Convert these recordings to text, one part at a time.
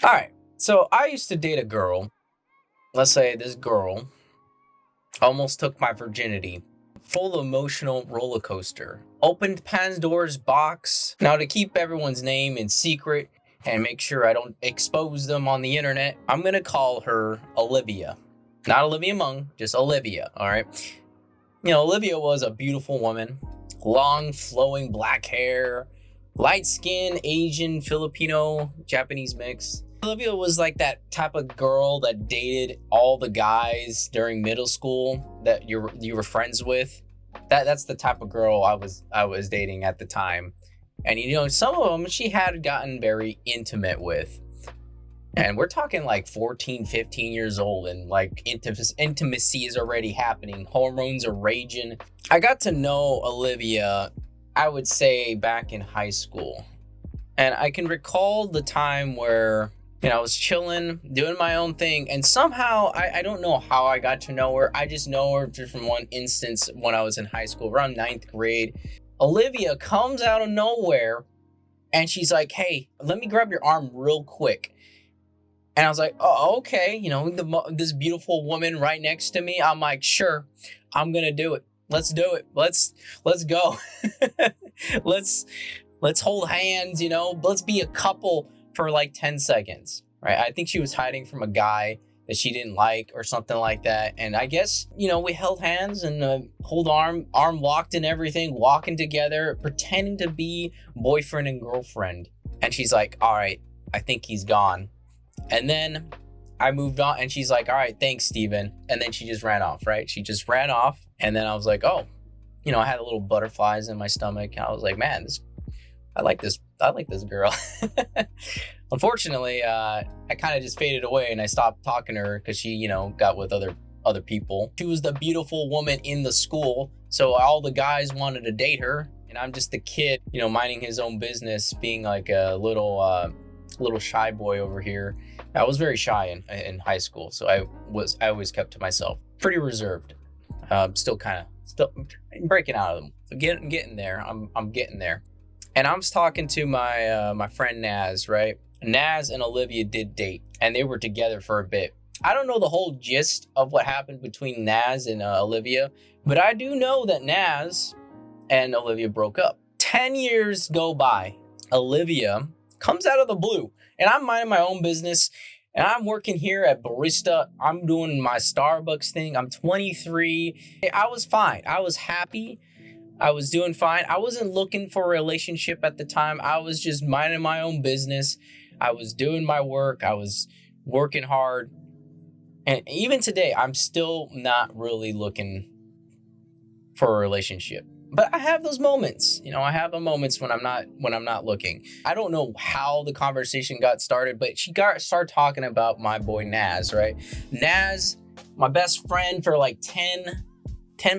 All right. So I used to date a girl. Let's say this girl almost took my virginity. Full emotional roller coaster. Opened Pandora's box. Now, to keep everyone's name in secret and make sure I don't expose them on the internet, I'm going to call her Olivia. Not Olivia Munn, just Olivia. All right. Olivia was a beautiful woman. Long, flowing black hair, light skin, Asian, Filipino, Japanese mix. Olivia was like that type of girl that dated all the guys during middle school that you were friends with. That's the type of girl I was dating at the time. And some of them she had gotten very intimate with. And we're talking like 14, 15 years old, and like intimacy is already happening. Hormones are raging. I got to know Olivia, I would say, back in high school. And I can recall the time where, I was chilling, doing my own thing. And somehow, I don't know how I got to know her. I just know her just from one instance when I was in high school, around ninth grade. Olivia comes out of nowhere and she's like, "Hey, let me grab your arm real quick." And I was like, "Oh, okay." This beautiful woman right next to me. I'm like, "Sure, I'm gonna do it. Let's do it. Let's go. let's let's hold hands. Let's be a couple for like 10 seconds." Right? I think she was hiding from a guy that she didn't like or something like that. And I guess we held hands and hold arm locked and everything, walking together, pretending to be boyfriend and girlfriend. And she's like, "All right, I think he's gone." And then I moved on and she's like, "All right, thanks, Steven." And then she just ran off, right? She just ran off. And then I was like, oh, I had a little butterflies in my stomach. And I was like, man, I like this girl. Unfortunately, I kind of just faded away and I stopped talking to her because she, got with other people. She was the beautiful woman in the school. So all the guys wanted to date her. And I'm just the kid, minding his own business, being like a little shy boy over here. I was very shy in high school, so I always kept to myself, pretty reserved. Still breaking out of them. So getting there. I'm getting there, and I was talking to my friend Naz, right? Naz and Olivia did date, and they were together for a bit. I don't know the whole gist of what happened between Naz and Olivia, but I do know that Naz and Olivia broke up. 10 years go by. Olivia comes out of the blue, and I'm minding my own business, and I'm working here at barista. I'm doing my Starbucks thing. I'm 23. I was fine. I was happy. I was doing fine. I wasn't looking for a relationship at the time. I was just minding my own business. I was doing my work. I was working hard. And even today, I'm still not really looking for a relationship. But I have those moments. I have the moments when I'm not looking. I don't know how the conversation got started, but she started talking about my boy Naz, right? Naz, my best friend for like 10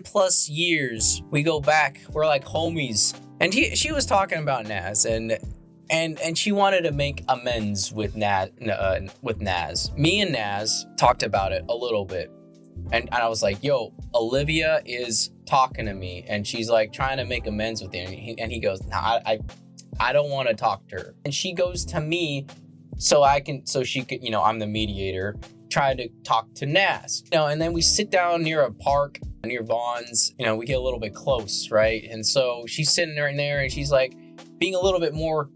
plus years. We go back. We're like homies. And she was talking about Naz and she wanted to make amends with Naz. Me and Naz talked about it a little bit. And I was like, "Yo, Olivia is talking to me and she's like trying to make amends with you." And he goes, "Nah, I don't want to talk to her." And she goes to me so she could, I'm the mediator, try to talk to Naz. And then we sit down near a park, near Vaughn's, we get a little bit close, right? And so she's sitting right there and she's like being a little bit more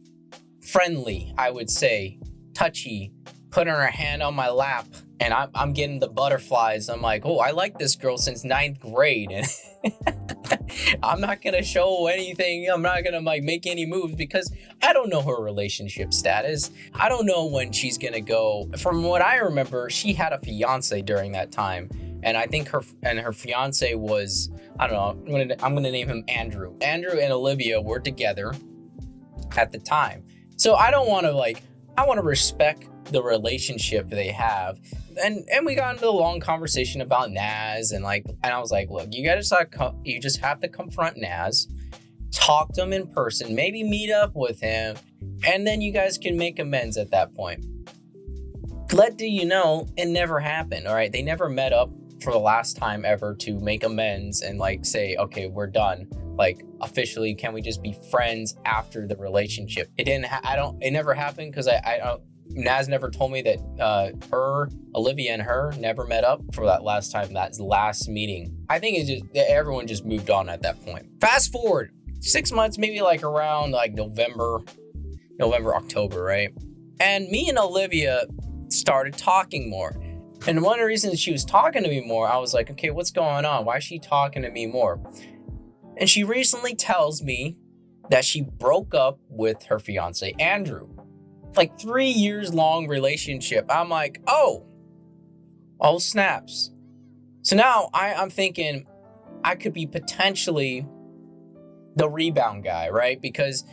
friendly, I would say, touchy, putting her hand on my lap. And I'm getting the butterflies. I'm like, "Oh, I like this girl since ninth grade." And I'm not going to show anything. I'm not going to make any moves because I don't know her relationship status. I don't know when she's going to go. From what I remember, she had a fiance during that time. And I think her fiance was, I don't know, I'm going to name him Andrew. Andrew and Olivia were together at the time. So I want to respect the relationship they have. And we got into a long conversation about Naz and I was like, "Look, you just have to confront Naz, talk to him in person, maybe meet up with him, and then you guys can make amends at that point." Let you know, it never happened. All right, they never met up for the last time ever to make amends and say, "Okay, we're done. Officially, can we just be friends after the relationship?" It didn't. It never happened because I don't. Naz never told me that Olivia and her never met up for that last time, that last meeting. I think it's just everyone just moved on at that point. Fast forward 6 months, maybe like around like November, October, right? And me and Olivia started talking more. And one of the reasons she was talking to me more, I was like, okay, what's going on? Why is she talking to me more? And she recently tells me that she broke up with her fiance, Andrew. Like 3 years long relationship. I'm like, oh snaps. So now I'm thinking I could be potentially the rebound guy, right? Because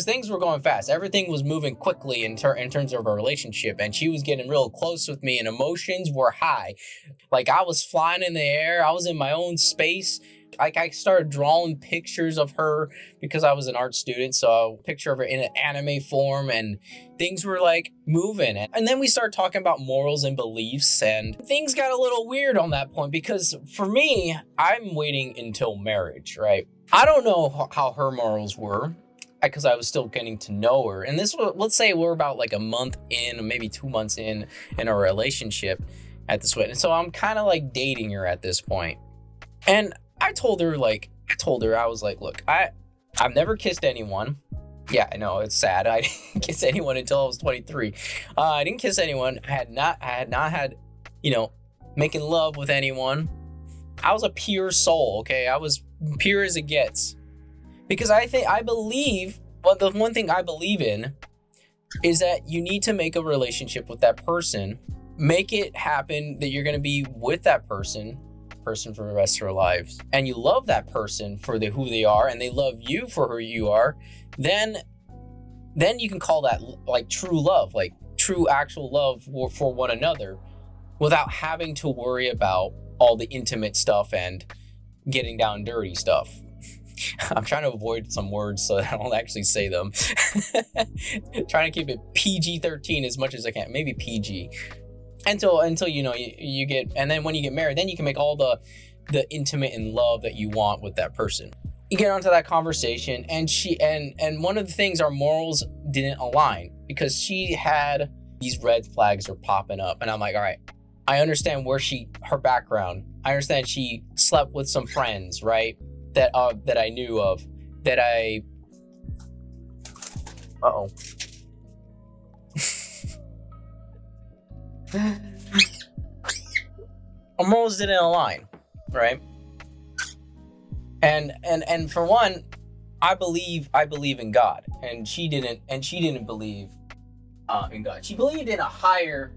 things were going fast. Everything was moving quickly in terms of our relationship, and she was getting real close with me, and emotions were high. Like I was flying in the air. I was in my own space. Like I started drawing pictures of her because I was an art student. So a picture of her in an anime form, and things were like moving. And then we started talking about morals and beliefs, and things got a little weird on that point because for me, I'm waiting until marriage, right? I don't know how her morals were because I was still getting to know her. And this was, let's say we're about like a month in, maybe 2 months in our relationship at this point. And so I'm kind of like dating her at this point. And I told her, I was like, look, I've never kissed anyone. Yeah, I know, it's sad. I didn't kiss anyone until I was 23. I didn't kiss anyone. I had not had, making love with anyone. I was a pure soul, okay? I was pure as it gets. Because the one thing I believe in is that you need to make a relationship with that person. Make it happen that you're going to be with that person for the rest of their lives, and you love that person for who they are, and they love you for who you are, then you can call that like true love, like true actual love for one another, without having to worry about all the intimate stuff and getting down dirty stuff. I'm trying to avoid some words so I don't actually say them. Trying to keep it PG-13 as much as I can, maybe PG. Until you get, and then when you get married, then you can make all the intimate and love that you want with that person. You get onto that conversation, and and one of the things, our morals didn't align because she had these red flags are popping up, and I'm like, all right, I understand her background. I understand she slept with some friends, right? That I knew of, that I. Uh-oh. Our morals didn't align, right? And for one, I believe in God, and she didn't believe in God. She believed in a higher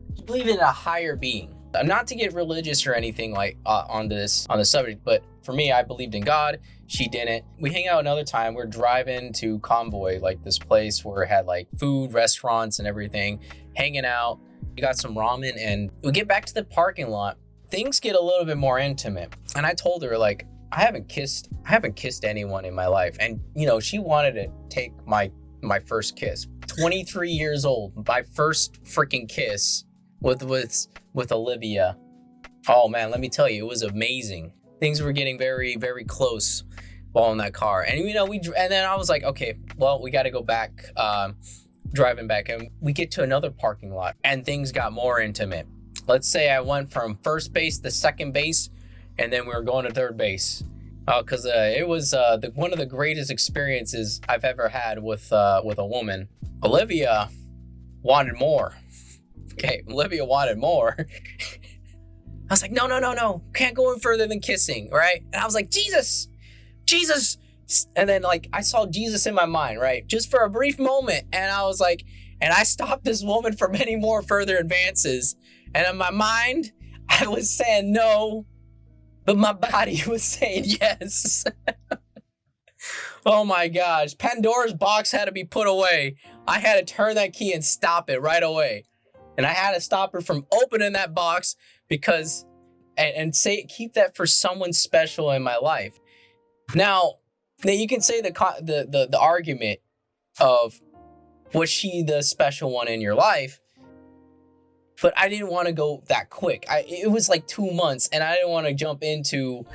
being. Not to get religious or anything like on the subject, but for me, I believed in God. She didn't. We hang out another time. We're driving to Convoy, like this place where it had like food, restaurants, and everything. Hanging out. We got some ramen, and we get back to the parking lot. Things get a little bit more intimate, and I told her, like, I haven't kissed anyone in my life, and she wanted to take my first kiss. 23 years old, my first freaking kiss with Olivia. Oh man, let me tell you, it was amazing. Things were getting very, very close while in that car, and and then I was like, okay, well, we got to go back. Driving back, and we get to another parking lot, and things got more intimate. Let's say I went from first base to second base, and then we were going to third base, because it was one of the greatest experiences I've ever had with a woman. Olivia wanted more. Okay, Olivia wanted more. I was like, no, can't go any further than kissing, right? And I was like, Jesus. And then like I saw Jesus in my mind, right? Just for a brief moment. And I was like, and I stopped this woman from any more further advances. And in my mind, I was saying no, but my body was saying yes. Oh my gosh. Pandora's box had to be put away. I had to turn that key and stop it right away. And I had to stop her from opening that box because, and keep that for someone special in my life. Now you can say the argument of, was she the special one in your life? But I didn't want to go that quick. It was like 2 months, and I didn't want to jump into.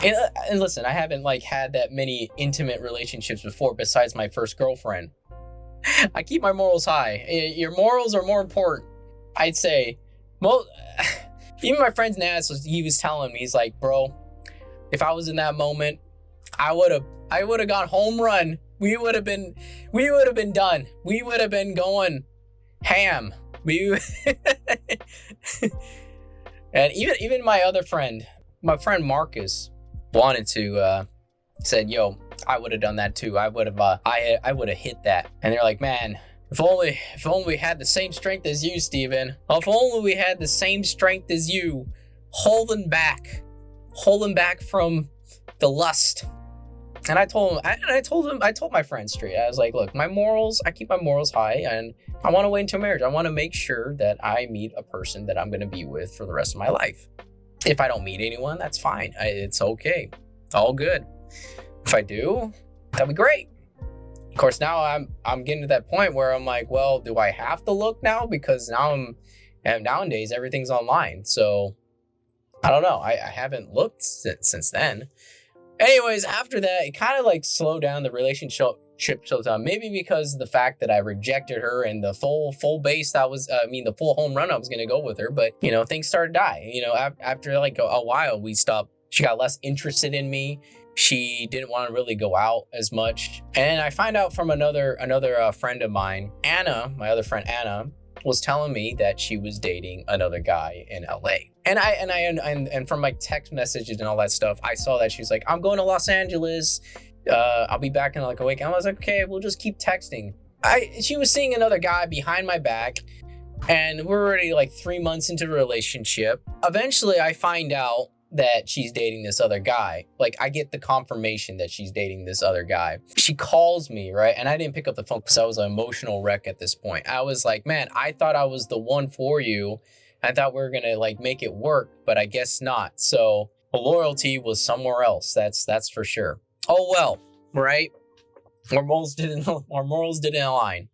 And listen, I haven't like had that many intimate relationships before, besides my first girlfriend. I keep my morals high. Your morals are more important, I'd say. Well, even my friend Naz he was telling me, he's like, bro, if I was in that moment, I would have gone home run. We would have been done. We would have been going ham. And even my other friend, my friend Marcus, wanted to said, yo, I would have done that too. I would have hit that. And they're like, man, if only we had the same strength as you, Steven. If only we had the same strength as you, holding back from the lust. And I told my friend straight. I was like, look, I keep my morals high, and I want to wait until marriage. I want to make sure that I meet a person that I'm going to be with for the rest of my life. If I don't meet anyone, that's fine. It's okay. It's all good. If I do, that'd be great. Of course, now I'm getting to that point where I'm like, well, do I have to look now? Because nowadays everything's online. So I don't know. I haven't looked since then. Anyways, after that, it kind of like slowed down the relationship showtime. Maybe because of the fact that I rejected her and the full base the full home run I was gonna go with her. But things started to die. After like a while, we stopped. She got less interested in me. She didn't want to really go out as much. And I find out from another friend of mine, Anna, my other friend Anna, was telling me that she was dating another guy in LA. And from my text messages and all that stuff, I saw that she was like, I'm going to Los Angeles. I'll be back in like a week. And I was like, okay, we'll just keep texting. She was seeing another guy behind my back, and we're already like 3 months into the relationship. Eventually I find out that she's dating this other guy. Like, I get the confirmation that she's dating this other guy. She calls me, right? And I didn't pick up the phone because I was an emotional wreck at this point. I was like, man, I thought I was the one for you. I thought we were gonna like make it work, but I guess not. So the loyalty was somewhere else. That's for sure. Oh well, right? Our morals didn't align.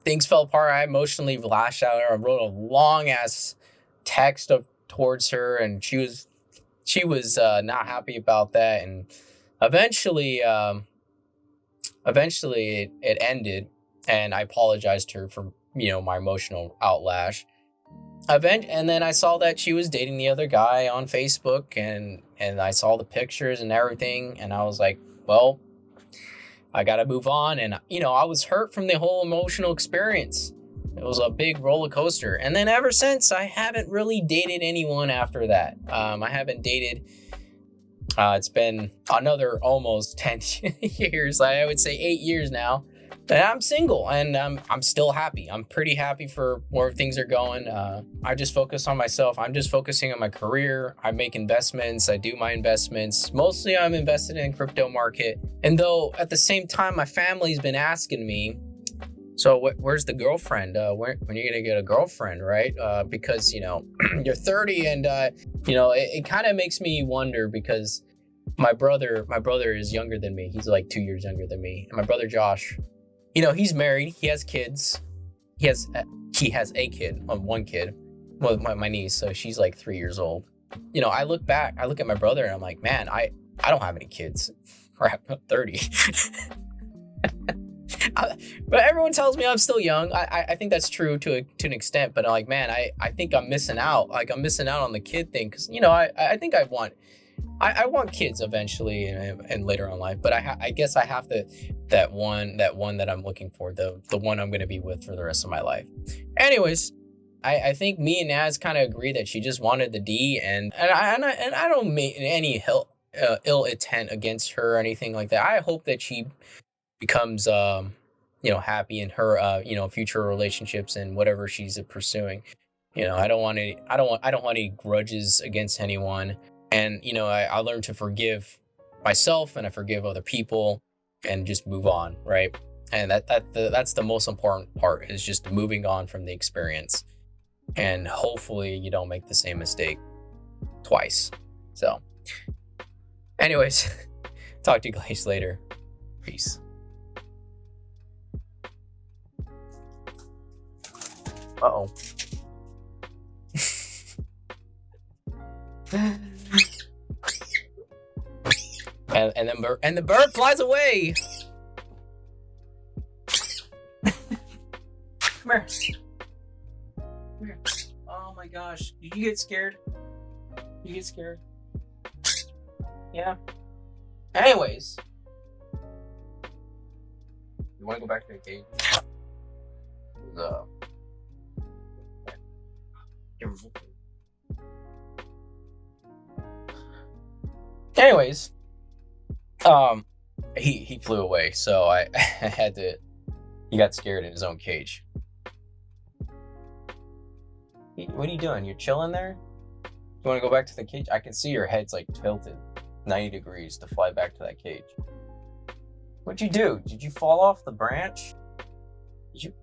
Things fell apart. I emotionally lashed out at her. I wrote a long ass text towards her, and she was not happy about that. And eventually it ended, and I apologized to her for my emotional outlash. And then I saw that she was dating the other guy on Facebook, and I saw the pictures and everything, and I was like, well, I gotta move on. And I was hurt from the whole emotional experience. It was a big roller coaster. And then ever since, I haven't really dated anyone after that. I haven't dated. It's been another almost 10 years. I would say 8 years now. And I'm single, and I'm still happy. I'm pretty happy for where things are going. I just focus on myself. I'm just focusing on my career. I make investments. I do my investments. Mostly I'm invested in crypto market. And though at the same time, my family's been asking me, so where's the girlfriend? When are you gonna get a girlfriend, right? Because you're 30, and it kind of makes me wonder, because my brother is younger than me. He's like 2 years younger than me. And my brother Josh, he's married. He has kids. He has a kid, one kid, well, my niece. So she's like 3 years old. I look at my brother, and I'm like, man, I don't have any kids. Crap, I'm 30. But everyone tells me I'm still young. I think that's true to an extent, but I'm like, man, I think I'm missing out. Like, I'm missing out on the kid thing, because I think I want kids eventually and later on in life. But I guess I have to that one that I'm looking for, the one I'm going to be with for the rest of my life. Anyways, I think me and Naz kind of agree that she just wanted the D, and I don't make any ill intent against her or anything like that. I hope that she becomes happy in her future relationships and whatever she's pursuing. I don't want any grudges against anyone. And I learned to forgive myself, and I forgive other people, and just move on, right? And that's the most important part, is just moving on from the experience. And hopefully you don't make the same mistake twice. So anyways, talk to you guys later. Peace. Uh-oh. and the bird flies away. here. Come here. Oh my gosh. Did you get scared? You get scared? Yeah. Anyways. You want to go back to the cage? Anyways, he flew away, so I had to. He got scared in his own cage. What are you doing? You're chilling there? You want to go back to the cage? I can see your head's like tilted 90 degrees to fly back to that cage. What'd you do? Did you fall off the branch? Did you?